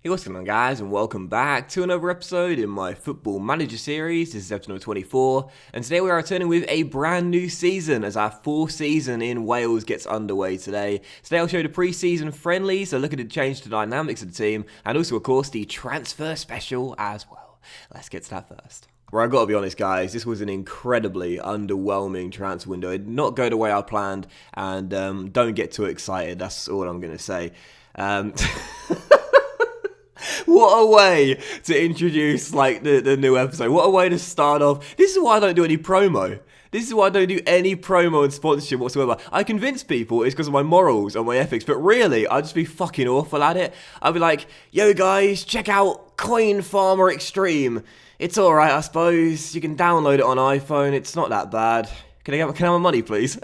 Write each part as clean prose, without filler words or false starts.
Hey, what's going on, guys, and welcome back to another episode in my Football Manager series. This is episode number 24, and today we are returning with a brand new season as our fourth season in Wales gets underway today. Today I'll show you the pre-season friendlies, so looking to change the dynamics of the team, and also, of course, the transfer special as well. Let's get to that first. Well, I've got to be honest, guys, this was an incredibly underwhelming transfer window. It did not go the way I planned, and don't get too excited, that's all I'm going to say. What a way to introduce, the new episode. What a way to start off. This is why I don't do any promo. This is why I don't do any promo and sponsorship whatsoever. I convince people it's because of my morals and my ethics, but really, I'd just be fucking awful at it. I'd be like, yo guys, check out Coin Farmer Extreme. It's alright, I suppose. You can download it on iPhone. It's not that bad. Can I have my money, please?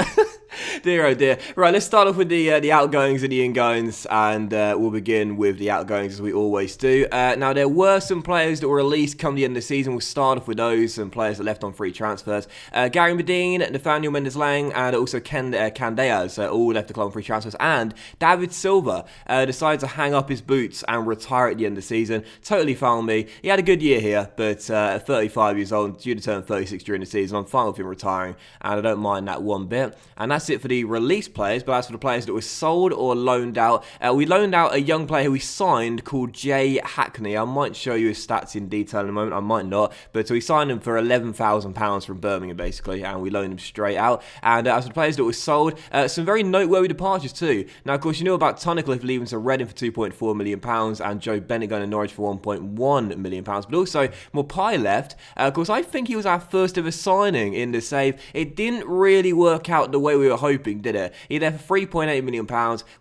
Dear oh dear. Right, let's start off with the outgoings and the ingoings, and we'll begin with the outgoings as we always do. Now, there were some players that were released come the end of the season. We'll start off with those, some players that left on free transfers. Gary Medine, Nathaniel Mendes-Lang, and also Candeas all left the club on free transfers. And David Silva decided to hang up his boots and retire at the end of the season. Totally found me. He had a good year here, but at 35 years old, due to turn 36 during the season, I'm fine with him retiring, and I don't mind that one bit. And that's it for the released players, but as for the players that were sold or loaned out, we loaned out a young player who we signed called Jay Hackney. I might show you his stats in detail in a moment, I might not, but we signed him for £11,000 from Birmingham, basically, and we loaned him straight out. And as for the players that were sold, some very noteworthy departures too. Now, of course, you know about Tunnicliffe leaving to Reading for £2.4 million, and Joe Bennett going to Norwich for £1.1 million, but also Mopai left. Of course, I think he was our first ever signing in the save. It didn't really work out the way we were hoping, did it? He there for £3.8 million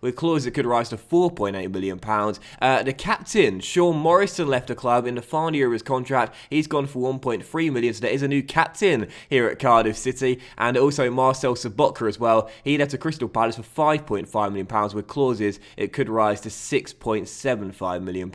with clauses that could rise to £4.8 million. The captain, Sean Morrison, left the club in the final year of his contract. He's gone for £1.3 million, so there is a new captain here at Cardiff City. And also Marcel Sobotka as well. He left to Crystal Palace for £5.5 million with clauses it could rise to £6.75 million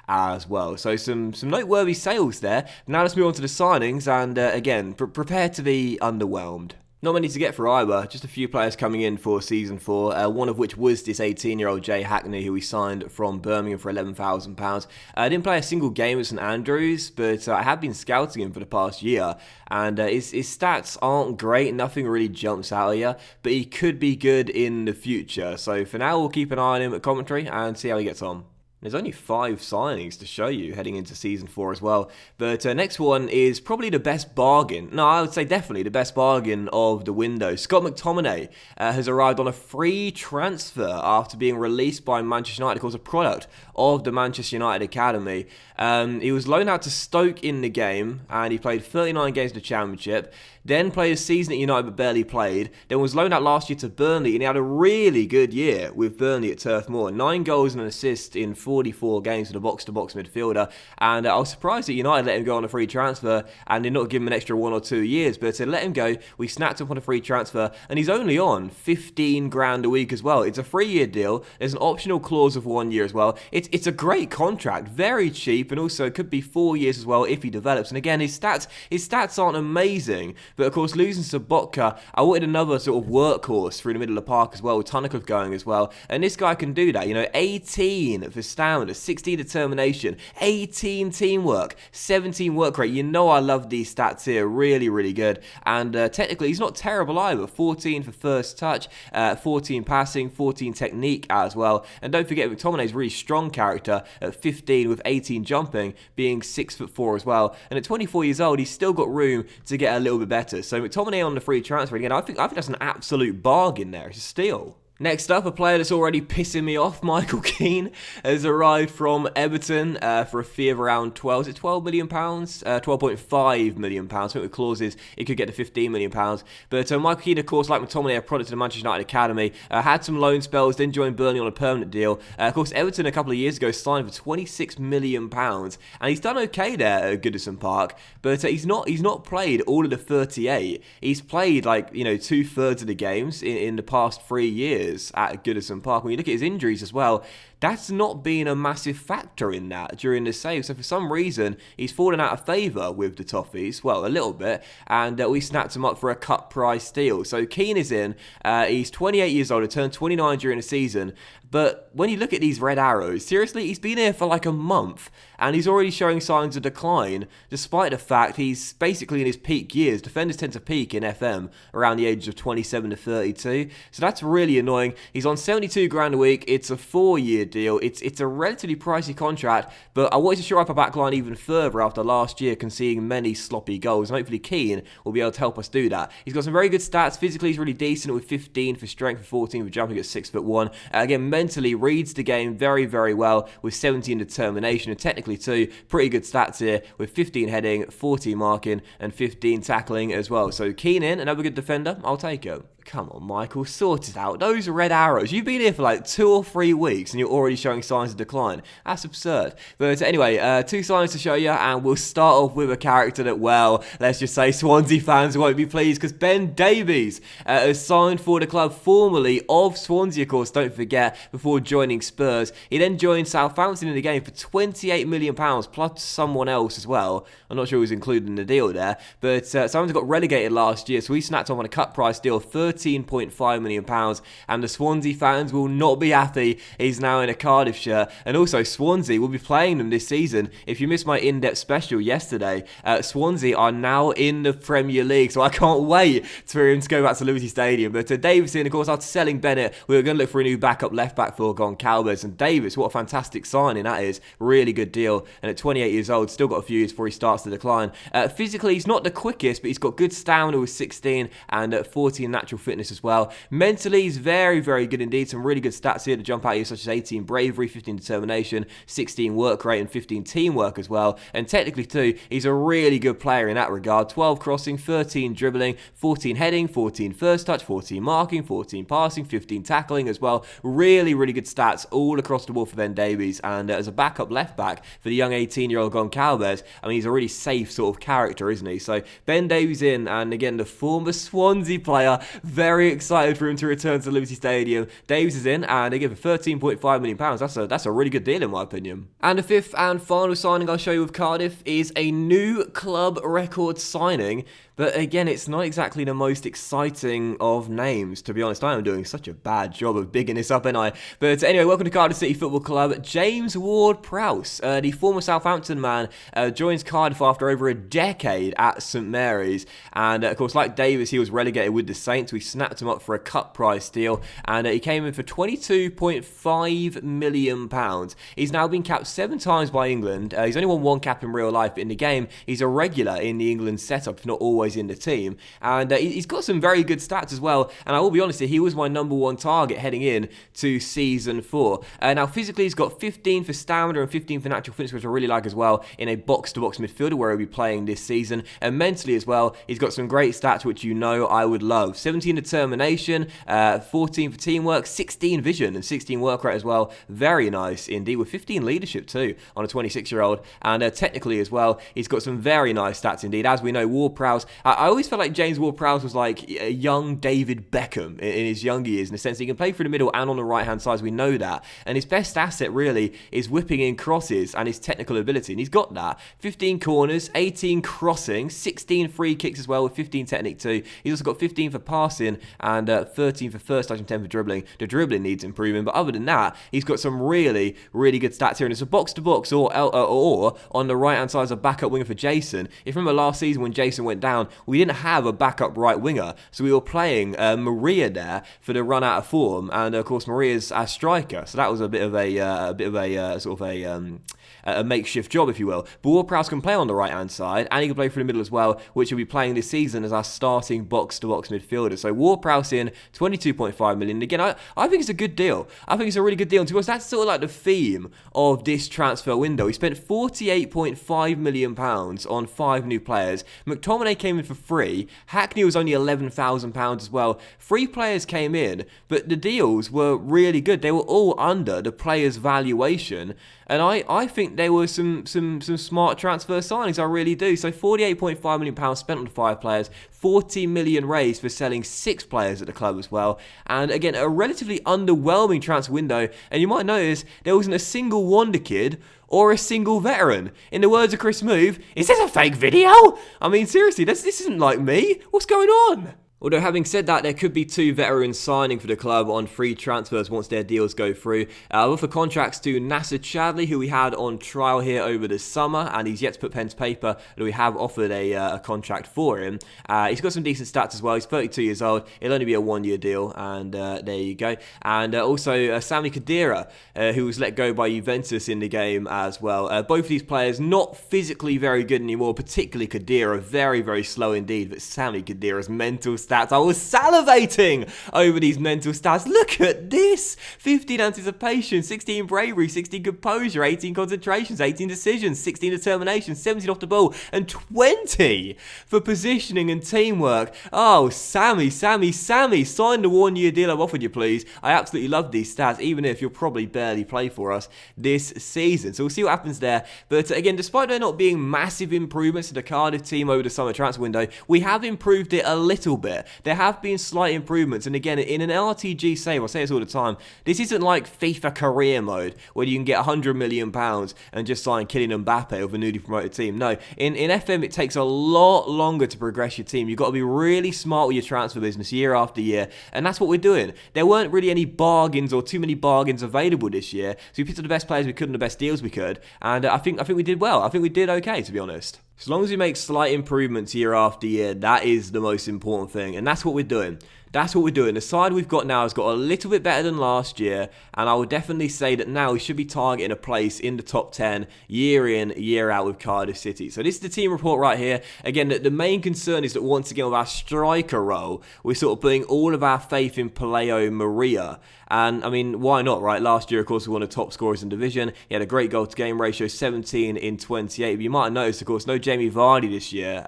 as well. So some noteworthy sales there. Now let's move on to the signings, and again, prepare to be underwhelmed. Not many to get for either, just a few players coming in for Season 4, one of which was this 18-year-old Jay Hackney, who we signed from Birmingham for £11,000. I didn't play a single game at St Andrews, but I have been scouting him for the past year, and his stats aren't great, nothing really jumps out at you, but he could be good in the future. So for now, we'll keep an eye on him at commentary and see how he gets on. There's only 5 signings to show you heading into Season 4 as well. But next one is probably the best bargain. No, I would say definitely the best bargain of the window. Scott McTominay has arrived on a free transfer after being released by Manchester United. Of course, a product of the Manchester United Academy. He was loaned out to Stoke in the game, and he played 39 games in the Championship. Then played a season at United but barely played. Then was loaned out last year to Burnley, and he had a really good year with Burnley at Turf Moor. 9 goals and an assist in 44 games with a box-to-box midfielder. And I was surprised that United let him go on a free transfer and did not give him an extra 1 or 2 years. But to let him go, we snapped him on a free transfer, and he's only on 15 grand a week as well. It's a 3-year deal. There's an optional clause of 1 year as well. It's a great contract, very cheap, and also it could be 4 years as well if he develops. And again, his stats aren't amazing. But of course, losing Sobotka, I wanted another sort of workhorse through the middle of the park as well, with Tunnicliffe going as well. And this guy can do that. 18 for stamina, 16 determination, 18 teamwork, 17 work rate. I love these stats here. Really, really good. And technically, he's not terrible either. 14 for first touch, 14 passing, 14 technique as well. And don't forget, McTominay's really strong character at 15 with 18 jumping, being 6'4" as well. And at 24 years old, he's still got room to get a little bit better. So McTominay on the free transfer again, I think that's an absolute bargain there. It's a steal. Next up, a player that's already pissing me off, Michael Keane, has arrived from Everton for a fee of around £12 million? £12.5 million. I think with clauses, it could get to £15 million. But Michael Keane, of course, like McTominay, a product of the Manchester United Academy, had some loan spells, then joined Burnley on a permanent deal. Of course, Everton a couple of years ago signed for £26 million, and he's done okay there at Goodison Park, but he's not played all of the 38. He's played 2/3 of the games in the past 3 years at Goodison Park. When you look at his injuries as well, that's not been a massive factor in that during the save. So for some reason, he's fallen out of favour with the Toffees, well, a little bit, and we snapped him up for a cut price deal. So Keane is in, he's 28 years old, he turned 29 during the season, but when you look at these red arrows, seriously, he's been here for like a month, and he's already showing signs of decline, despite the fact he's basically in his peak years. Defenders tend to peak in FM around the age of 27 to 32, so that's really annoying. He's on 72 grand a week, it's a 4-year deal, it's a relatively pricey contract, but I wanted to shore up our backline even further after last year conceding many sloppy goals, and hopefully Keane will be able to help us do that. He's got some very good stats. Physically, he's really decent with 15 for strength and 14 for jumping at 6'1". Again, mentally reads the game very, very well with 17 determination, and technically too, pretty good stats here with 15 heading, 14 marking, and 15 tackling as well. So Keane in, another good defender, I'll take it. Come on, Michael, sort it out. Those red arrows. You've been here for like 2 or 3 weeks and you're already showing signs of decline. That's absurd. But anyway, 2 signs to show you, and we'll start off with a character that, well, let's just say Swansea fans won't be pleased, because Ben Davies has signed for the club formerly of Swansea, of course, don't forget, before joining Spurs. He then joined Southampton in the game for £28 million, plus someone else as well. I'm not sure who was included in the deal there, but Southampton got relegated last year, so he snapped on a cut price deal of £13.5 million, and the Swansea fans will not be happy. He's now in a Cardiff shirt, and also Swansea will be playing them this season. If you missed my in-depth special yesterday, Swansea are now in the Premier League, so I can't wait for him to go back to Liberty Stadium. But Davison, of course, after selling Bennett, we were going to look for a new backup left-back for Goncalves, and Davis, what a fantastic signing that is. Really good deal, and at 28 years old, still got a few years before he starts to decline. Physically, he's not the quickest, but he's got good stamina with 16 and 14 natural fitness as well. Mentally, he's very, very good indeed. Some really good stats here to jump out here, such as 18 bravery, 15 determination, 16 work rate, and 15 teamwork as well. And technically too, he's a really good player in that regard. 12 crossing, 13 dribbling, 14 heading, 14 first touch, 14 marking, 14 passing, 15 tackling as well. Really, really good stats all across the board for Ben Davies. And as a backup left back for the young 18-year-old Goncalves, I mean, he's a really safe sort of character, isn't he? So Ben Davies in, and again, the former Swansea player, very excited for him to return to Liberty Stadium. Davies is in, and they give him £13.5 million. That's a really good deal in my opinion. And the fifth and final signing I'll show you with Cardiff is a new club record signing. But again, it's not exactly the most exciting of names, to be honest. I am doing such a bad job of bigging this up, ain't I? But anyway, welcome to Cardiff City Football Club. James Ward-Prowse, the former Southampton man, joins Cardiff after over a decade at St Mary's. And of course, like Davis, he was relegated with the Saints. We snapped him up for a cut price deal, and he came in for £22.5 million. He's now been capped 7 times by England. He's only won 1 cap in real life, but in the game, he's a regular in the England setup, if not always in the team, and he's got some very good stats as well. And I will be honest here, he was my number 1 target heading in to season 4. Now physically, he's got 15 for stamina and 15 for natural fitness, which I really like as well, in a box-to-box midfielder where he'll be playing this season. And mentally as well, he's got some great stats which you know I would love. 17 determination, 14 for teamwork, 16 vision, and 16 work rate as well. Very nice indeed, with 15 leadership too on a 26-year-old. And technically as well, he's got some very nice stats indeed. As we know, WardProwse, I always felt like James Ward-Prowse was like a young David Beckham in his younger years, in the sense that he can play through the middle and on the right-hand side, we know that. And his best asset really is whipping in crosses and his technical ability, and he's got that. 15 corners, 18 crossing, 16 free kicks as well, with 15 technique too. He's also got 15 for passing and 13 for first touch and 10 for dribbling. The dribbling needs improving, but other than that, he's got some really, really good stats here. And it's a box-to-box or on the right-hand side as a backup winger for Jason. If you remember last season when Jason went down, we didn't have a backup right winger, so we were playing Maria there for the run out of form, and of course Maria's a striker, so that was a bit of a makeshift job, if you will. But Ward-Prowse can play on the right-hand side, and he can play through the middle as well, which he'll be playing this season as our starting box-to-box midfielder. So Ward-Prowse in, 22.5 million. Again, I think it's a good deal. I think it's a really good deal. And to us, that's sort of like the theme of this transfer window. He spent £48.5 million on 5 new players. McTominay came in for free. Hackney was only £11,000 as well. 3 players came in, but the deals were really good. They were all under the player's valuation. And I think there were some smart transfer signings, I really do. So £48.5 million spent on 5 players, 40 million raised for selling 6 players at the club as well. And again, a relatively underwhelming transfer window. And you might notice there wasn't a single wonder kid or a single veteran. In the words of Chris Move, is this a fake video? I mean, seriously, this isn't like me. What's going on? Although having said that, there could be 2 veterans signing for the club on free transfers once their deals go through. We'll for contracts to Nasser Chadley, who we had on trial here over the summer, and he's yet to put pen to paper, but we have offered a contract for him. He's got some decent stats as well. He's 32 years old. It'll only be a 1-year deal, and there you go. And also Sami Khedira, who was let go by Juventus in the game as well. Both of these players not physically very good anymore, particularly Khedira, very, very slow indeed, but Sami Khedira's mental stats. I was salivating over these mental stats. Look at this. 15 anticipation, 16 bravery, 16 composure, 18 concentrations, 18 decisions, 16 determination, 17 off the ball, and 20 for positioning and teamwork. Oh, Sammy, sign the 1-year deal I've offered you, please. I absolutely love these stats, even if you'll probably barely play for us this season. So we'll see what happens there. But again, despite there not being massive improvements to the Cardiff team over the summer transfer window, we have improved it a little bit. There have been slight improvements, and again, in an LRTG save, I say this all the time, this isn't like FIFA career mode, where you can get £100 million and just sign Kylian Mbappe of a newly promoted team. No, in FM, it takes a lot longer to progress your team. You've got to be really smart with your transfer business year after year, and that's what we're doing. There weren't really any bargains or too many bargains available this year, so we picked up the best players we could and the best deals we could, and I think we did well. I think we did okay, to be honest. As long as we make slight improvements year after year, that is the most important thing. And that's what we're doing. That's what we're doing. The side we've got now has got a little bit better than last year. And I would definitely say that now we should be targeting a place in the top 10 year in, year out with Cardiff City. So this is the team report right here. Again, the main concern is that once again with our striker role, we're sort of putting all of our faith in Paleo Maria. And, I mean, why not, right? Last year, of course, we won the top scorers in division. He had a great goal-to-game ratio, 17 in 28. But you might have noticed, of course, no Jamie Vardy this year.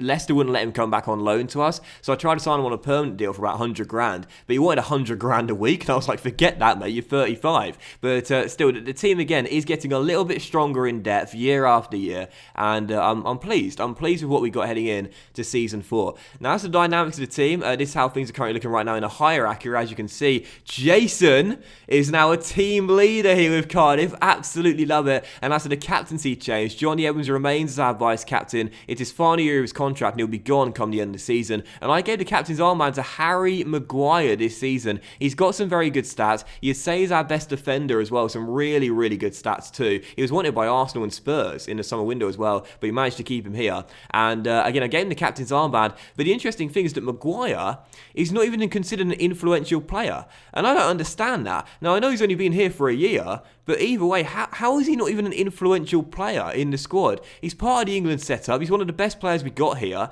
Leicester wouldn't let him come back on loan to us. So I tried to sign him on a permanent deal for about 100 grand. But he wanted 100 grand a week. And I was like, forget that, mate. You're 35. But still, the team, again, is getting a little bit stronger in depth year after year. And I'm pleased. I'm pleased with what we got heading in to Season 4. Now, that's the dynamics of the team. This is how things are currently looking right now in a hierarchy. As you can see, Jason is now a team leader here with Cardiff. Absolutely love it. And as for the captaincy change, Johnny Evans remains as our vice captain. It is final year of his contract and he'll be gone come the end of the season. And I gave the captain's armband to Harry Maguire this season. He's got some very good stats. You'd say he's our best defender as well. Some really, really good stats too. He was wanted by Arsenal and Spurs in the summer window as well, but we managed to keep him here. And again, I gave him the captain's armband. But the interesting thing is that Maguire is not even considered an influential player. And I don't understand that. Now, I know he's only been here for a year, but either way, how is he not even an influential player in the squad? He's part of the England setup. He's one of the best players we got here.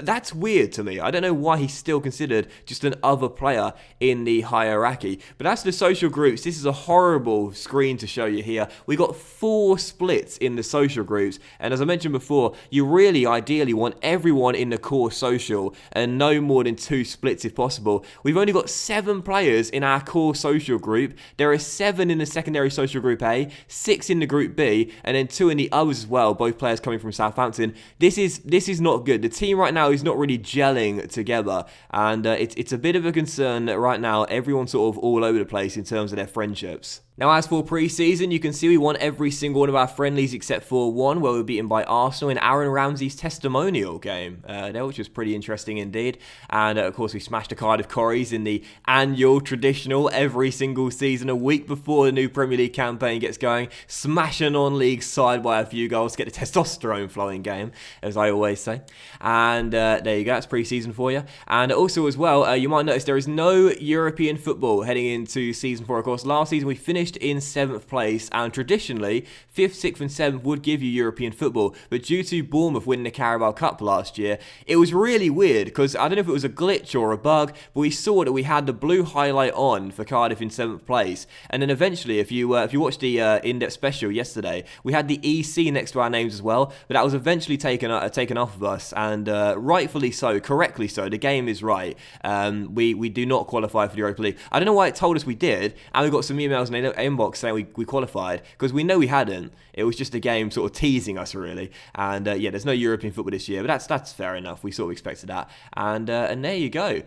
That's weird to me. I don't know why he's still considered just an other player in the hierarchy. But as for the social groups, this is a horrible screen to show you here. We got 4 splits in the social groups. And as I mentioned before, you really ideally want everyone in the core social and no more than 2 splits if possible. We've only got 7 players in our core social group. There are 7 in the secondary social group A, 6 in the group B, and then 2 in the others as well, both players coming from Southampton. This is not good. The team right now is not really gelling together, and it's a bit of a concern that right now everyone's sort of all over the place in terms of their friendships. Now, as for pre-season, you can see we won every single one of our friendlies except for one where we were beaten by Arsenal in Aaron Ramsey's testimonial game there, which was pretty interesting indeed. And of course, we smashed the Cardiff Corries in the annual traditional every single season, a week before the new Premier League campaign gets going, smashing on league side by a few goals to get the testosterone flowing game, as I always say. And there you go, that's pre-season for you. And also as well, you might notice there is no European football heading into season 4. Of course, last season we finished in 7th place, and traditionally 5th, 6th and 7th would give you European football, but due to Bournemouth winning the Carabao Cup last year, it was really weird because I don't know if it was a glitch or a bug, but we saw that we had the blue highlight on for Cardiff in 7th place, and then eventually if you watched the in-depth special yesterday, we had the EC next to our names as well, but that was eventually taken off of us, and rightfully so, correctly so. The game is right. We do not qualify for the Europa League. I don't know why it told us we did, and we got some emails and inbox saying we qualified, because we know we hadn't. It was just a game sort of teasing us, really. And yeah, there's no European football this year, but that's fair enough. We sort of expected that. And there you go.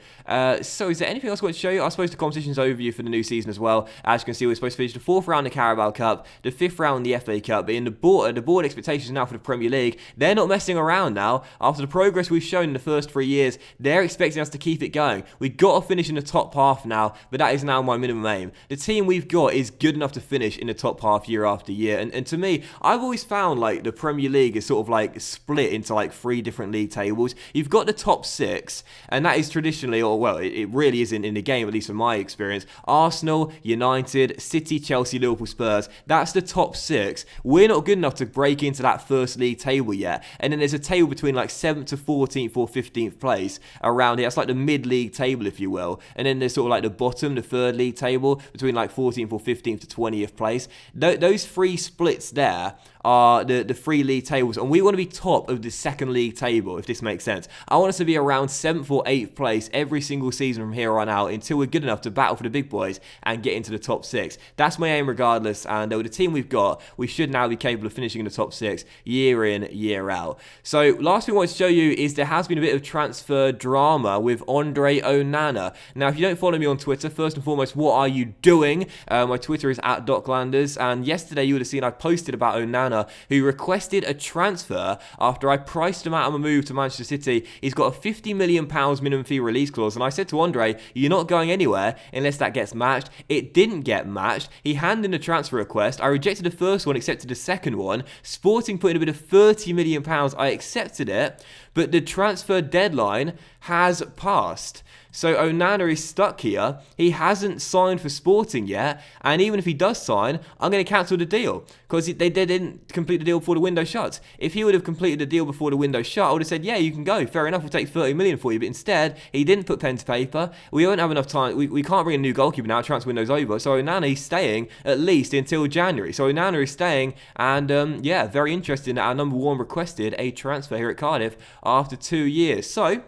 So is there anything else I want to show you? I suppose the competition's overview for the new season as well. As you can see, we're supposed to finish the 4th round of the Carabao Cup, the 5th round in the FA Cup, but in the board expectations now for the Premier League, they're not messing around now. After the progress we've shown in the first 3 years, they're expecting us to keep it going. We've got to finish in the top half now, but that is now my minimum aim. The team we've got is good enough to finish in the top half year after year, and to me, I've always found like the Premier League is sort of like split into like 3 different league tables. You've got the top 6, and that is traditionally, or well, it really isn't in the game, at least from my experience, Arsenal, United, City, Chelsea, Liverpool, Spurs. That's the top 6. We're not good enough to break into that first league table yet, and then there's a table between like 7th to 14th or 15th place around here. That's like the mid-league table, if you will, and then there's sort of like the bottom, the 3rd league table, between like 14th or 15th to 20th place. Those 3 splits there are the 3 league tables, and we want to be top of the 2nd league table, if this makes sense. I want us to be around 7th or 8th place every single season from here on out until we're good enough to battle for the big boys and get into the top 6. That's my aim regardless, and with the team we've got, we should now be capable of finishing in the top 6 year in, year out. So last thing I want to show you is there has been a bit of transfer drama with Andre Onana. Now, if you don't follow me on Twitter, first and foremost, what are you doing? My Twitter is @DocLanders, and yesterday you would have seen I posted about Onana, who requested a transfer after I priced him out of a move to Manchester City. He's got a £50 million minimum fee release clause, and I said to Andre, you're not going anywhere unless that gets matched. It didn't get matched. He handed in a transfer request. I rejected the first one, accepted the second one. Sporting put in a bid of £30 million. I accepted it, but the transfer deadline has passed. So Onana is stuck here. He hasn't signed for Sporting yet, and even if he does sign, I'm going to cancel the deal because they didn't complete the deal before the window shuts. If he would have completed the deal before the window shut, I would have said, yeah, you can go. Fair enough, we'll take 30 million for you. But instead, he didn't put pen to paper. We won't have enough time. We can't bring a new goalkeeper now. Transfer window's over. So Onana is staying at least until January. So Onana is staying, and yeah, very interesting that our number 1 requested a transfer here at Cardiff after 2 years. So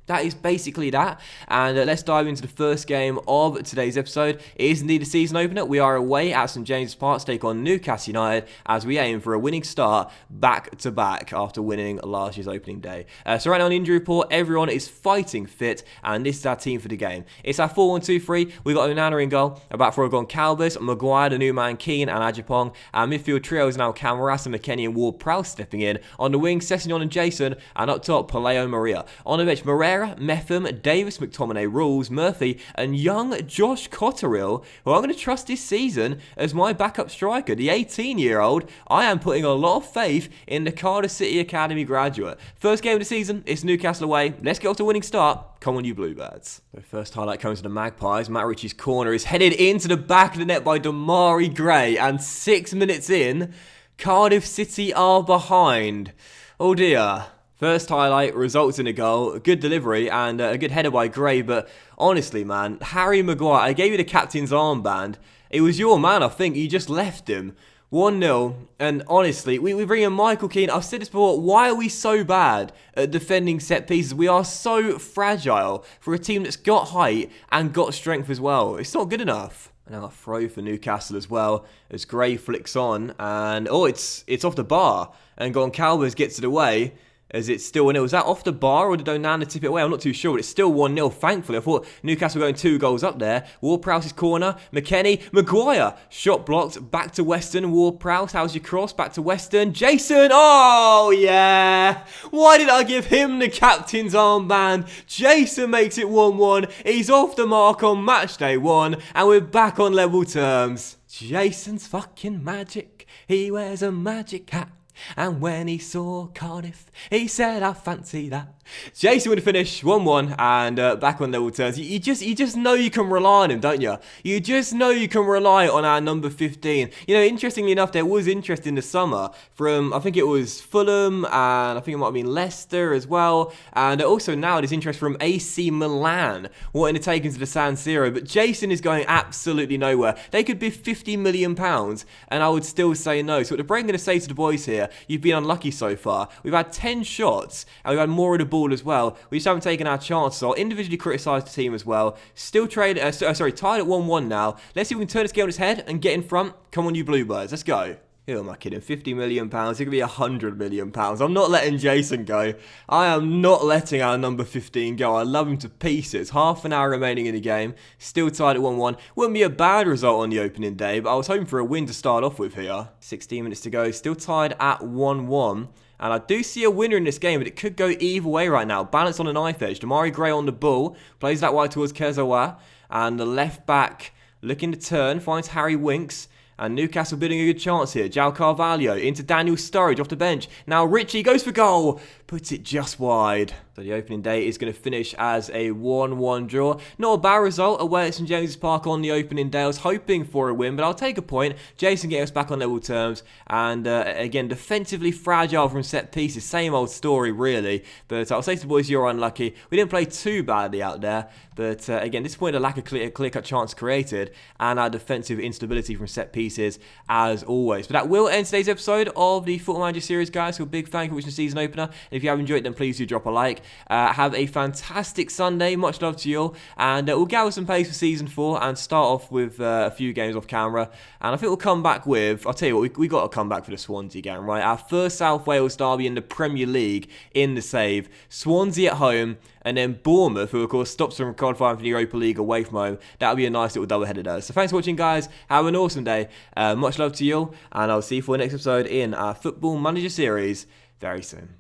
that is basically that, and let's dive into the first game of today's episode. It is indeed a season opener. We are away at St James's Park to take on Newcastle United as we aim for a winning start back-to-back after winning last year's opening day. So right now on the injury report, everyone is fighting fit, and this is our team for the game. It's our 4-1-2-3. We've got Onana in goal, about 4 Goncalves, Maguire, the new man Keane, and Ajapong. Our midfield trio is now Camarasa, McKennie, and WardProwse stepping in. On the wing, Sessegnon and Jason, and up top, Paleo Maria. On the bench, Metham, Davis, McTominay, Rules, Murphy, and young Josh Cotterill, who I'm going to trust this season as my backup striker. The 18-year-old, I am putting a lot of faith in the Cardiff City Academy graduate. First game of the season, it's Newcastle away. Let's get off to a winning start. Come on, you Bluebirds. The first highlight comes to the Magpies. Matt Ritchie's corner is headed into the back of the net by Damari Gray, and 6 minutes in, Cardiff City are behind. Oh dear. First highlight results in a goal, a good delivery and a good header by Gray, but honestly, man, Harry Maguire, I gave you the captain's armband. It was your man, I think. You just left him. 1-0, and honestly, we bring in Michael Keane. I've said this before, why are we so bad at defending set pieces? We are so fragile for a team that's got height and got strength as well. It's not good enough. And now a throw for Newcastle as well, as Gray flicks on, and oh, it's off the bar, and Goncalves gets it away. As it's still 1-0. Was that off the bar or did Onana tip it away? I'm not too sure, but it's still 1-0, thankfully. I thought Newcastle were going 2 goals up there. WardProwse's corner. McKennie. Maguire. Shot blocked. Back to Weston. WardProwse. How's your cross? Back to Weston. Jason. Oh, yeah. Why did I give him the captain's armband? Jason makes it 1-1. He's off the mark on match day 1. And we're back on level terms. Jason's fucking magic. He wears a magic hat. And when he saw Cardiff, he said, I fancy that. Jason would finish 1-1 and back on level terms. You just know you can rely on him, don't you? You just know you can rely on our number 15. You know, interestingly enough, there was interest in the summer from, I think it was Fulham, and I think it might have been Leicester as well. And also now there's interest from AC Milan wanting to take him to the San Siro. But Jason is going absolutely nowhere. They could bid £50 million and I would still say no. So what the brain going to say to the boys here, here, you've been unlucky so far. We've had 10 shots, and we've had more of the ball as well. We just haven't taken our chances. So I'll individually criticise the team as well. Still tied at 1-1 now. Let's see if we can turn this game on its head and get in front. Come on, you Bluebirds. Let's go. Who am I kidding? £50 million. It could be £100 million. I'm not letting Jason go. I am not letting our number 15 go. I love him to pieces. Half an hour remaining in the game. Still tied at 1-1. Wouldn't be a bad result on the opening day, but I was hoping for a win to start off with here. 16 minutes to go. Still tied at 1-1. And I do see a winner in this game, but it could go either way right now. Balance on a knife edge. Damari Gray on the ball. Plays that wide towards Kezawa. And the left back looking to turn. Finds Harry Winks. And Newcastle building a good chance here. João Carvalho into Daniel Sturridge off the bench. Now Richie goes for goal. Puts it just wide. So the opening day is going to finish as a 1-1 draw. Not a bad result away at St James's Park on the opening day. I was hoping for a win, but I'll take a point. Jason getting us back on level terms. And again, defensively fragile from set pieces. Same old story, really. But I'll say to the boys, you're unlucky. We didn't play too badly out there. But again, disappointed a lack of clear-cut chance created. And our defensive instability from set pieces, as always. But that will end today's episode of the Football Manager series, guys. So a big thank you for watching the season opener. And if you have enjoyed it, then please do drop a like. Have a fantastic Sunday. Much love to you all. And we'll gather some pace for Season 4 and start off with a few games off camera. And I think we'll come back with, I'll tell you what, we got to come back for the Swansea game, right? Our first South Wales derby in the Premier League in the save. Swansea at home. And then Bournemouth, who of course stops from qualifying for the Europa League away from home. That'll be a nice little double-header there. So thanks for watching, guys. Have an awesome day. Much love to you all. And I'll see you for the next episode in our Football Manager series very soon.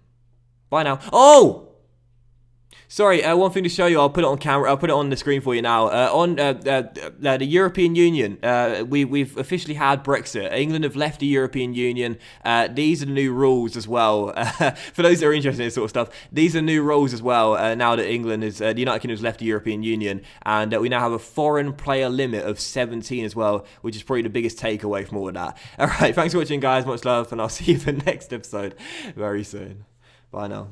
Bye now. Oh! Sorry, one thing to show you. I'll put it on camera. I'll put it on the screen for you now. On the European Union, we've officially had Brexit. England have left the European Union. These are the new rules as well. For those that are interested in this sort of stuff, these are new rules as well. Now that England is, the United Kingdom has left the European Union, and we now have a foreign player limit of 17 as well, which is probably the biggest takeaway from all of that. All right, thanks for watching, guys. Much love, and I'll see you for the next episode very soon. Bye now.